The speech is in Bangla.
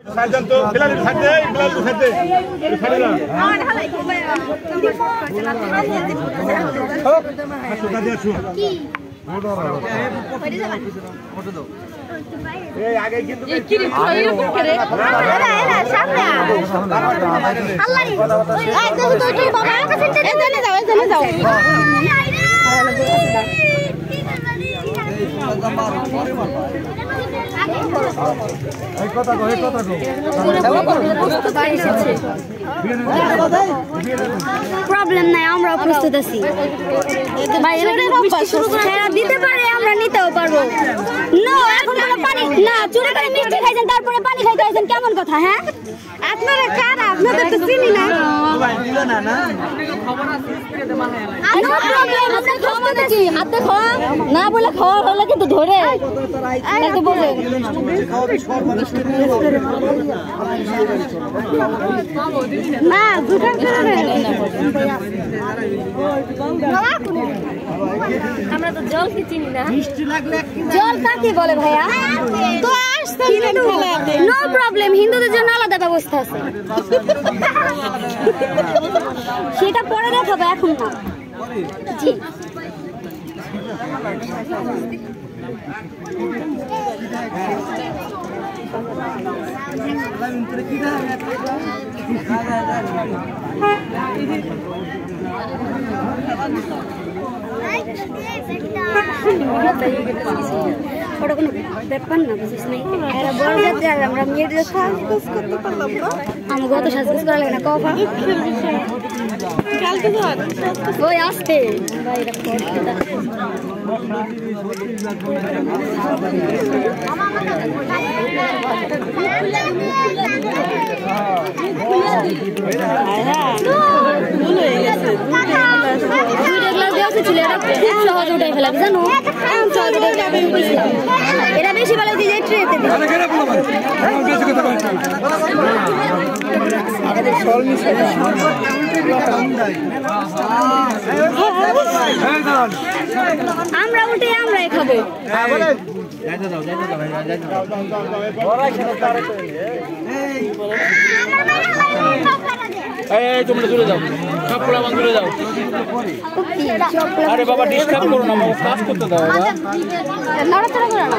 সাজান তো বিলাল খাতে বিলাল খাতে খালি না সুদা দিয়ে শু ফটো দাও এই আগে কিন্তু কি এরকম করে এরা সামনে আল্লাহ রে এই দেখো তো তুই বাবা কাছে এখানে যাও প্রবলেম নাই, আমরা প্রস্তুত আছি। দিতে পারে, আমরা নিতেও পারবো। এখন কোনো পানি না, চুরি করে মিষ্টি খাইছেন তারপরে পানি খাইতে আসেন, কেমন কথা? হ্যাঁ, আপনারা কারা? আপনাদের তো চিনি না। না বলে খাওয়া হলে কিন্তু ধরে বলে না আমরা তো জল কি চিনি না। জল কাকে বলে ভাইয়া? নো প্রবলেম, হিন্দুদের জন্য আলাদা ব্যবস্থা আছে, সেটা পরে দেখাবো, এখন না। জি ওটা কোনো ব্যাপার না, বুঝিস নাই? এরা বড় যাত্রী আর আমরা মেয়েদের সাজগোজ করতে পারলাম না। আমি গত সাজগোজ করা লাগে না, কফা ওই আসতে এরা বেশি ভালো দিয়ে ট্রেতে আমরা উঠে আমরাই খাবো। তোমরা দূরে যাও, সব পোলা দূরে যাও। আরে বাবা ডিস্টার্ব করো না, কাজ করতে দাও। নড়াচড়া করো না।